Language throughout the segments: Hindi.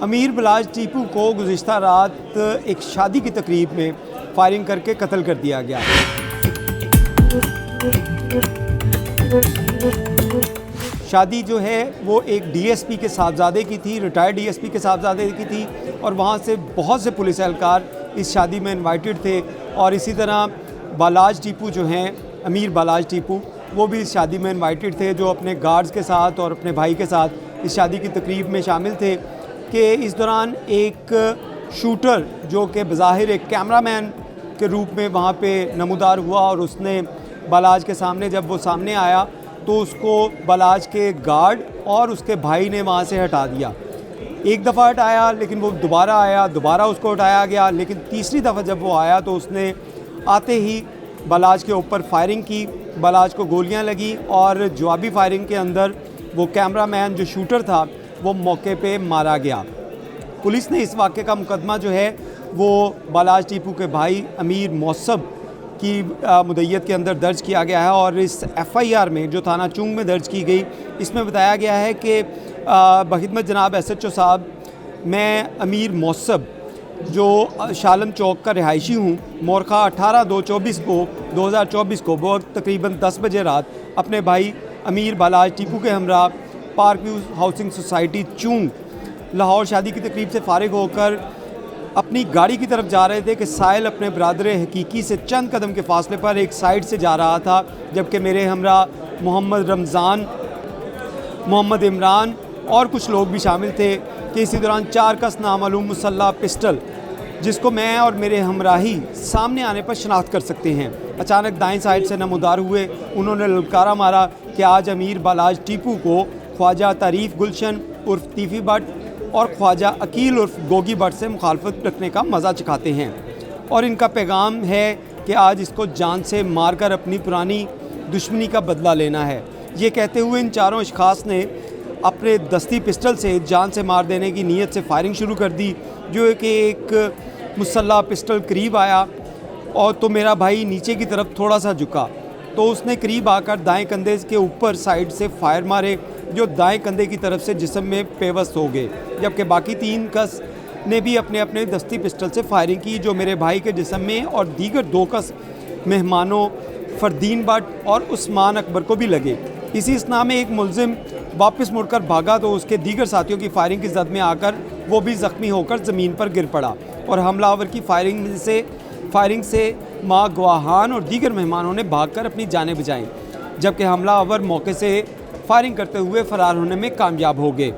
अमीर बलाज टीपू को गुज़िश्ता रात एक शादी की तकरीब में फायरिंग करके कत्ल कर दिया गया। शादी जो है वो एक डीएसपी के साहबजादे की थी, रिटायर्ड डीएसपी के साहबजादे की थी, और वहाँ से बहुत से पुलिस एहलकार इस शादी में इनवाइटेड थे। और इसी तरह बालाज टीपू जो हैं, अमीर बालाज टीपू, वो भी इस शादी में इनवाइटेड थे, जो अपने गार्ड्स के साथ और अपने भाई के साथ इस शादी की तकरीब में शामिल थे। कि इस दौरान एक शूटर जो कि बज़ाहिर एक कैमरामैन के रूप में वहाँ पे नमूदार हुआ, और उसने बालाज के सामने, जब वो सामने आया तो उसको बालाज के गार्ड और उसके भाई ने वहाँ से हटा दिया। एक दफ़ा हटाया, लेकिन वो दोबारा आया, दोबारा उसको हटाया गया, लेकिन तीसरी दफ़ा जब वो आया तो उसने आते ही बालाज के ऊपर फायरिंग की। बालाज को गोलियां लगी और जवाबी फायरिंग के अंदर वो कैमरामैन जो शूटर था वो मौके पे मारा गया। पुलिस ने इस वाक़े का मुकदमा जो है वो बालाज टीपू के भाई अमीर मौसब की मुद्दत के अंदर दर्ज किया गया है। और इस एफआईआर में जो थाना चुंग में दर्ज की गई, इसमें बताया गया है कि बखिदमत जनाब एसएचओ साहब, मैं अमीर मौसब जो शालम चौक का रिहायशी हूँ, मोरखा 18/2/2024 को वो तकरीबन 10 बजे रात अपने भाई अमीर बालाज टीपू के हमरा park view housing society Chung Lahore शादी की तकरीब से फारिग होकर अपनी गाड़ी की तरफ जा रहे थे कि साहिल अपने बरादर हकीकी से चंद कदम के फासले पर एक साइड से जा रहा था, जबकि मेरे हमरा मोहम्मद रमज़ान, मोहम्मद इमरान और कुछ लोग भी शामिल थे। कि इसी दौरान 4 कस नामालूम मुसल्ला पिस्टल, जिसको मैं और मेरे हमराही सामने आने पर शनाख्त कर सकते हैं, अचानक दाएं साइड से नमूदार हुए। उन्होंने ललकारा मारा कि आज अमीर बालाज टीपू को ख्वाजा तारीफ़ गुलशन उर्फ तीफ़ी भट्ट और ख्वाजा अकील उर्फ गोगी भट्ट से मुखालफत रखने का मज़ा चखाते हैं, और इनका पैगाम है कि आज इसको जान से मार कर अपनी पुरानी दुश्मनी का बदला लेना है। ये कहते हुए इन चारों अशखास ने अपने दस्ती पिस्टल से जान से मार देने की नीयत से फायरिंग शुरू कर दी, जो कि एक मुसल्ला पिस्टल करीब आया और तो मेरा भाई नीचे की तरफ थोड़ा सा झुका, तो उसने करीब आकर दाएं कंधे के ऊपर साइड से फायर मारे, जो दाएं कंधे की तरफ से जिस्म में पेवस्त हो गए, जबकि बाकी 3 कस ने भी अपने अपने दस्ती पिस्टल से फायरिंग की, जो मेरे भाई के जिस्म में और दीगर 2 कस मेहमानों फरदीन भट्ट और उस्मान अकबर को भी लगे। इसी असना में एक मुलजिम वापस मुड़कर भागा तो उसके दीगर साथियों की फायरिंग की जद में आकर वो भी ज़ख्मी होकर ज़मीन पर गिर पड़ा, और हमलावर की फायरिंग से माँ गवाहान और दीगर मेहमानों ने भागकर अपनी जानें बचाईं, जबकि हमलावर मौके से फायरिंग करते हुए फ़रार होने में कामयाब हो गए।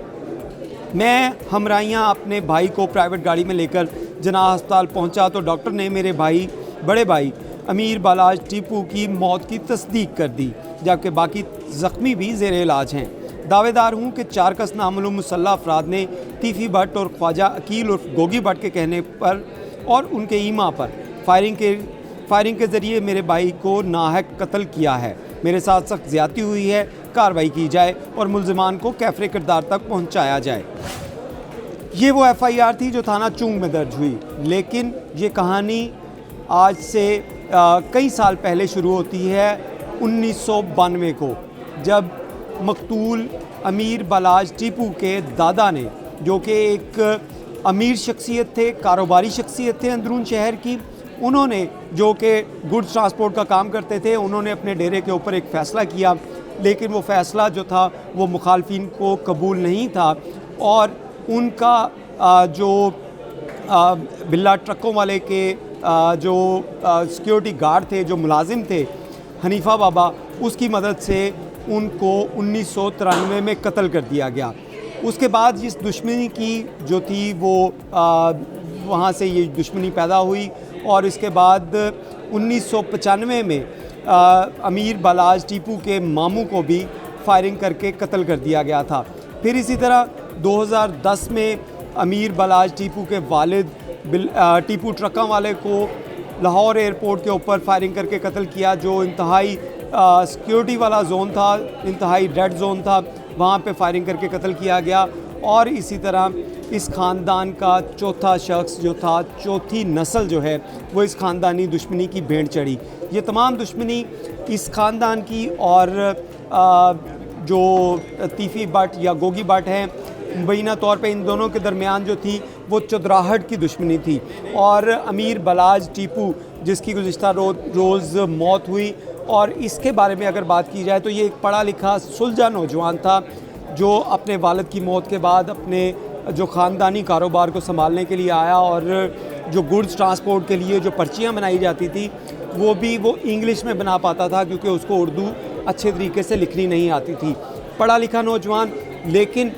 मैं हमराइयाँ अपने भाई को प्राइवेट गाड़ी में लेकर जनाह अस्पताल पहुँचा तो डॉक्टर ने मेरे भाई, बड़े भाई अमीर बालाज टीपू की मौत की तस्दीक कर दी, जबकि बाकी ज़ख्मी भी ज़ेरे इलाज हैं। दावेदार हूँ कि 4 कस नामालूम मुसल्ला अफराद ने तीफ़ी भट्ट और ख्वाजा अकील उर्फ गोगी भट्ट के कहने पर और उनके ईमा पर फायरिंग के ज़रिए मेरे भाई को नाहक कत्ल किया है। मेरे साथ सख्त ज़्यादती हुई है, कार्रवाई की जाए और मुल्ज़िमान को कैफ़रे किरदार तक पहुँचाया जाए। ये वो एफआईआर थी जो थाना चुंग में दर्ज हुई, लेकिन ये कहानी आज से कई साल पहले शुरू होती है, 1992 को, जब मकतूल अमीर बालाज टीपू के दादा ने, जो कि एक अमीर शख्सियत थे, कारोबारी शख्सियत थे अंदरून शहर की, उन्होंने, जो कि गुड्स ट्रांसपोर्ट का काम करते थे, उन्होंने अपने डेरे के ऊपर एक फ़ैसला किया, लेकिन वो फ़ैसला जो था वो मुखालफिन को कबूल नहीं था, और उनका जो बिल्ला ट्रकों वाले के जो सिक्योरिटी गार्ड थे, जो मुलाजिम थे, हनीफा बाबा, उसकी मदद से उनको 1993 में कत्ल कर दिया गया। उसके बाद इस दुश्मनी की जो थी वो वहाँ से ये दुश्मनी पैदा हुई, और इसके बाद 1995 में अमीर बालाज टीपू के मामू को भी फायरिंग करके कत्ल कर दिया गया था। फिर इसी तरह 2010 में अमीर बालाज टीपू के वालिद टीपू ट्रका वाले को लाहौर एयरपोर्ट के ऊपर फायरिंग करके कत्ल किया, जो इंतहाई सिक्योरिटी वाला जोन था, इंतहाई रेड जोन था, वहाँ पे फायरिंग करके कत्ल किया गया। और इसी तरह इस ख़ानदान का चौथा शख्स जो था, चौथी नस्ल जो है, वो इस ख़ानदानी दुश्मनी की भेंट चढ़ी। ये तमाम दुश्मनी इस ख़ानदान की और जो तीफ़ी भट्ट या गोगी भट्ट हैं, मुबैना तौर पे इन दोनों के दरमियान जो थी वो चुदराहट की दुश्मनी थी। और अमीर बलाज टीपू जिसकी गुज़िश्ता रोज़ मौत हुई, और इसके बारे में अगर बात की जाए तो ये एक पढ़ा लिखा सुलझा नौजवान था जो अपने वालिद की मौत के बाद अपने जो ख़ानदानी कारोबार को संभालने के लिए आया, और जो गुड्स ट्रांसपोर्ट के लिए जो पर्चियाँ बनाई जाती थी वो इंग्लिश में बना पाता था क्योंकि उसको उर्दू अच्छे तरीके से लिखनी नहीं आती थी। पढ़ा लिखा नौजवान, लेकिन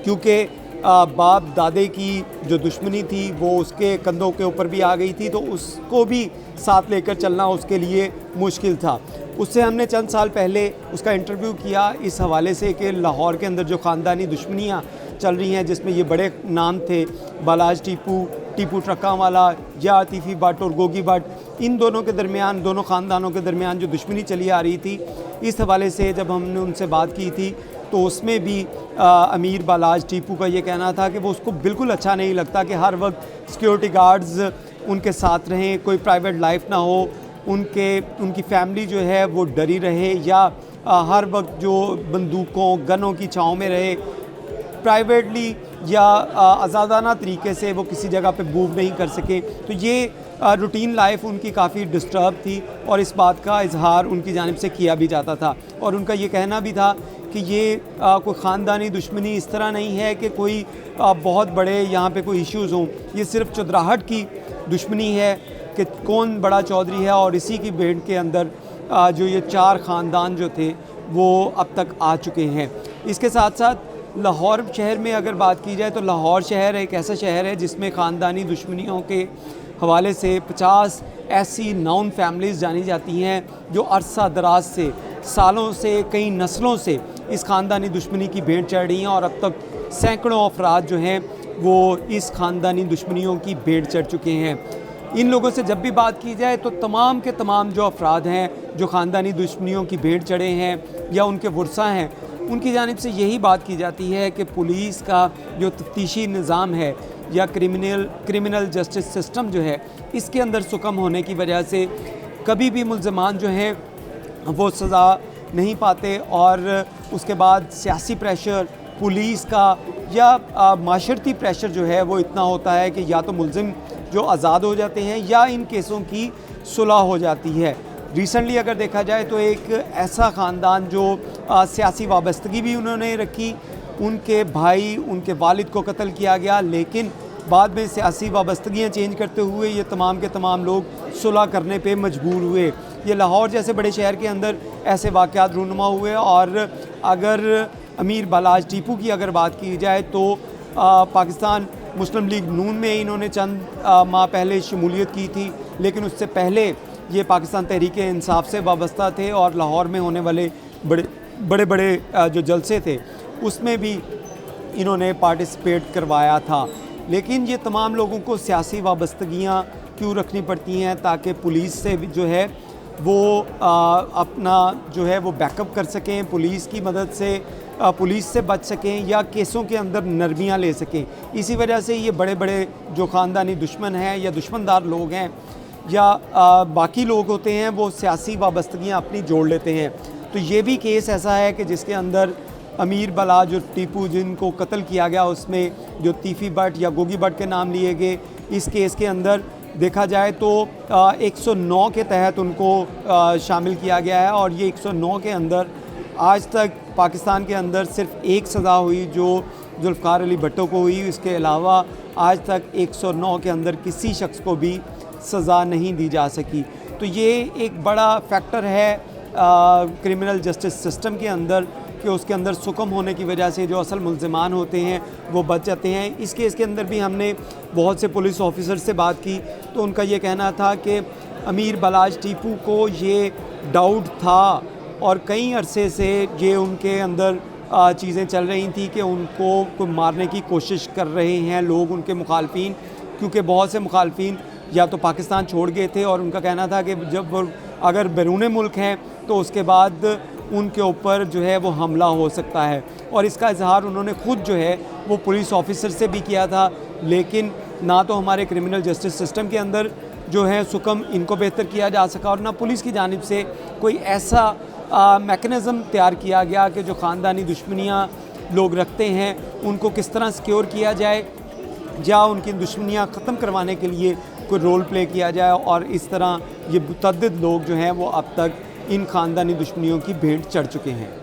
क्योंकि बाप दादे की जो दुश्मनी थी वो उसके कंधों के ऊपर भी आ गई थी, तो उसको भी साथ लेकर चलना उसके लिए मुश्किल था। उससे हमने चंद साल पहले उसका इंटरव्यू किया इस हवाले से कि लाहौर के अंदर जो ख़ानदानी दुश्मनियाँ चल रही हैं, जिसमें ये बड़े नाम थे बालाज टीपू, टीपू ट्रकावाला या आतिफ़ी भट्ट और गोगी भट्ट, इन दोनों के दरमियान, दोनों ख़ानदानों के दरमियान जो दुश्मनी चली आ रही थी, इस हवाले से जब हमने उनसे बात की थी तो उसमें भी अमीर बालाज टीपू का ये कहना था कि वो उसको बिल्कुल अच्छा नहीं लगता कि हर वक्त सिक्योरिटी गार्ड्स उनके साथ रहें, कोई प्राइवेट लाइफ ना हो, उनकी फैमिली जो है वो डरी रहे, या हर वक्त जो बंदूकों गनों की छाँव में रहे, प्राइवेटली या आज़ादाना तरीके से वो किसी जगह पे मूव नहीं कर सके। तो ये रूटीन लाइफ उनकी काफ़ी डिस्टर्ब थी, और इस बात का इजहार उनकी जानिब से किया भी जाता था। और उनका ये कहना भी था कि ये कोई ख़ानदानी दुश्मनी इस तरह नहीं है कि कोई बहुत बड़े यहाँ पे कोई इश्यूज़ हों, ये सिर्फ चुदराहट की दुश्मनी है कि कौन बड़ा चौधरी है, और इसी की भेंट के अंदर जो ये 4 ख़ानदान जो थे वो अब तक आ चुके हैं। इसके साथ साथ लाहौर शहर में अगर बात की जाए तो लाहौर शहर एक ऐसा शहर है जिसमें ख़ानदानी दुश्मनियों के हवाले से 50 ऐसी नाउन फैमिलीज़ जानी जाती हैं जो अरसा दराज से, सालों से, कई नस्लों से इस ख़ानदानी दुश्मनी की भेंट चढ़ रही हैं, और अब तक सैकड़ों अफराद जो हैं वो इस ख़ानदानी दुश्मनियों की भेंट चढ़ चुके हैं। इन लोगों से जब भी बात की जाए तो तमाम के तमाम जो अफराद हैं जो ख़ानदानी दुश्मनियों की भेंट चढ़े हैं या उनके वर्सा हैं, उनकी जानिब से यही बात की जाती है कि पुलिस का जो तफ्तीशी निज़ाम है या क्रिमिनल जस्टिस सिस्टम जो है, इसके अंदर सुकम होने की वजह से कभी भी मुल्ज़मान जो हैं वो सज़ा नहीं पाते, और उसके बाद सियासी प्रेशर पुलिस का या माशरती प्रेशर जो है वो इतना होता है कि या तो मुल्ज़िम जो आज़ाद हो जाते हैं या इन केसों की सुलह हो जाती है। रिसेंटली अगर देखा जाए तो एक ऐसा ख़ानदान जो सियासी वाबस्तगी भी उन्होंने रखी, उनके भाई, उनके वालिद को कत्ल किया गया, लेकिन बाद में सियासी वाबस्तगियाँ चेंज करते हुए ये तमाम के तमाम लोग सुलह करने पे मजबूर हुए। ये लाहौर जैसे बड़े शहर के अंदर ऐसे वाक़यात रूनुमा हुए। और अगर अमीर बालाज टीपू की अगर बात की जाए तो पाकिस्तान मुस्लिम लीग नून में इन्होंने चंद माह पहले शमूलियत की थी, लेकिन उससे पहले ये पाकिस्तान तहरीक इंसाफ से वाबस्ता थे, और लाहौर में होने वाले बड़े बड़े जो जलसे थे उसमें भी इन्होंने पार्टिसिपेट करवाया था। लेकिन ये तमाम लोगों को सियासी वाबस्तगियाँ क्यों रखनी पड़ती हैं? ताकि पुलिस से जो है वो अपना जो है वो बैकअप कर सकें, पुलिस की मदद से पुलिस से बच सकें या केसों के अंदर नरमियाँ ले सकें। इसी वजह से ये बड़े बड़े जो ख़ानदानी दुश्मन हैं या दुश्मनदार लोग हैं या बाकी लोग होते हैं, वो सियासी वाबस्तगियाँ अपनी जोड़ लेते हैं। तो ये भी केस ऐसा है कि जिसके अंदर अमीर बालाज और टीपू जिनको कत्ल किया गया, उसमें जो तीफ़ी भट्ट या गोगी भट्ट के नाम लिए गए, इस केस के अंदर देखा जाए तो 109 के तहत उनको शामिल किया गया है। और ये 109 के अंदर आज तक पाकिस्तान के अंदर सिर्फ एक सज़ा हुई जो जुल्फ़िकार अली भट्टो को हुई। इसके अलावा आज तक 109 के अंदर किसी शख्स को भी सज़ा नहीं दी जा सकी। तो ये एक बड़ा फैक्टर है क्रिमिनल जस्टिस सिस्टम के अंदर कि उसके अंदर सुकम होने की वजह से जो असल मुल्ज़िमान होते हैं वो बच जाते हैं। इस केस के अंदर भी हमने बहुत से पुलिस ऑफिसर से बात की तो उनका ये कहना था कि अमीर बालाज टीपू को ये डाउट था और कई अरसे से ये उनके अंदर चीज़ें चल रही थी कि उनको मारने की कोशिश कर रहे हैं लोग, उनके मुखालफिन, क्योंकि बहुत से मुखालफिन या तो पाकिस्तान छोड़ गए थे और उनका कहना था कि जब वो अगर बैरून मुल्क हैं तो उसके बाद उनके ऊपर जो है वो हमला हो सकता है। और इसका इजहार उन्होंने ख़ुद जो है वो पुलिस ऑफिसर से भी किया था, लेकिन ना तो हमारे क्रिमिनल जस्टिस सिस्टम के अंदर जो है सुकम इनको बेहतर किया जा सका और ना पुलिस की जानिब से कोई ऐसा मैकेनिज़्म तैयार किया गया कि जो ख़ानदानी दुश्मनियाँ लोग रखते हैं उनको किस तरह सिक्योर किया जाए, या उनकी दुश्मनियाँ ख़त्म करवाने के लिए कोई रोल प्ले किया जाए, और इस तरह ये मुतअद्दिद लोग जो हैं वो अब तक इन ख़ानदानी दुश्मनियों की भेंट चढ़ चुके हैं।